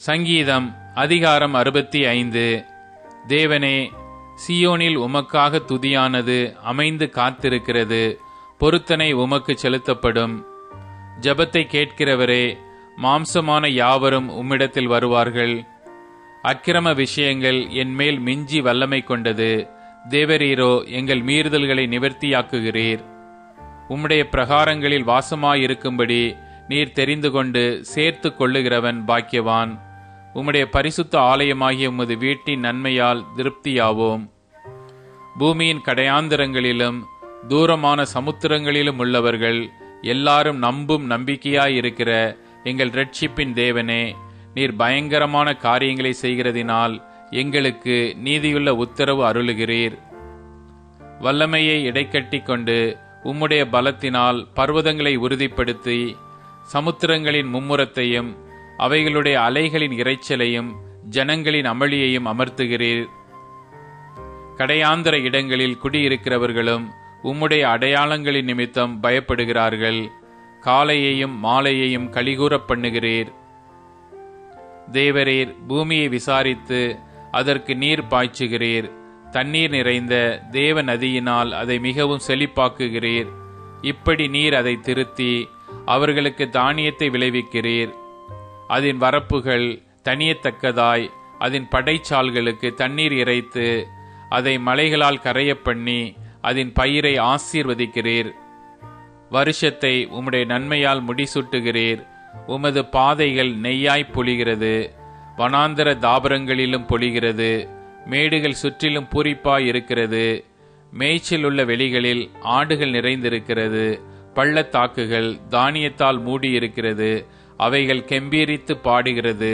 சங்கீதம் அதிகாரம் 65. தேவனே, சீயோனில் உமக்காக துதியானது அமைந்து காத்திருக்கிறது. பொருத்தனை உமக்கு செலுத்தப்படும். ஜெபத்தை கேட்கிறவரே, மாம்சமான யாவரும் உம்மிடத்தில் வருவார்கள். அக்கிரம விஷயங்கள் என்மேல் மிஞ்சி வல்லமை கொண்டது. தேவரீரோ எங்கள் மீறுதல்களை நிவர்த்தியாக்குகிறீர். உம்முடைய பிரகாரங்களில் வாசமாயிருக்கும்படி நீர் தெரிந்து கொண்டு சேர்த்து கொள்ளுகிறவன் பாக்கியவான். உம்முடைய பரிசுத்த ஆலயமாகிய உமது வீட்டின் நன்மையால் திருப்தியாவோம். பூமியின் கடையாந்தரங்களிலும் தூரமான சமுத்திரங்களிலும் உள்ளவர்கள் எல்லாரும் நம்பும் நம்பிக்கையாயிருக்கிற எங்கள் இரட்சிப்பின் தேவனே, நீர் பயங்கரமான காரியங்களை செய்கிறதினால் எங்களுக்கு நீதியுள்ள உத்தரவு அருளுகிறீர். வல்லமையை இடைக்கட்டி கொண்டு உம்முடைய பலத்தினால் பர்வதங்களை உறுதிப்படுத்தி சமுத்திரங்களின் மும்முரத்தையும் அவைகளுடைய அலைகளின் இரைச்சலையும் ஜனங்களின் அமளியையும் அமர்த்துகிறீர். கடையாந்தர இடங்களில் குடியிருக்கிறவர்களும் உம்முடைய அடையாளங்களின் நிமித்தம் பயப்படுகிறார்கள். காலையையும் மாலையையும் கலிகூறப் பண்ணுகிறீர். தேவரீர் பூமியை விசாரித்து அதற்கு நீர் பாய்ச்சுகிறீர். தண்ணீர் நிறைந்த தேவ நதியினால் அதை மிகவும் செழிப்பாக்குகிறீர். இப்படி நீர் அதை திருத்தி அவர்களுக்கு தானியத்தை விளைவிக்கிறீர். அதன் வரப்புகள் தனியத்தக்கதாய் அதன் படைச்சால்களுக்கு தண்ணீர் இறைத்து அதை மலைகளால் கரைய பண்ணி அதன் பயிரை ஆசீர்வதிக்கிறீர். வருஷத்தை உம்முடைய நன்மையால் முடிசூட்டுகிறீர். உமது பாதைகள் நெய்யாய் பொழிகிறது. வனாந்தர தாபரங்களிலும் பொழிகிறது. மேடுகள் சுற்றிலும் பூரிப்பாய் இருக்கிறது. மேய்ச்சல் உள்ள வெளிகளில் ஆடுகள் நிறைந்திருக்கிறது. பள்ளத்தாக்குகள் தானியத்தால் மூடியிருக்கிறது. அவைகள் கெம்பீரித்து பாடுகிறது.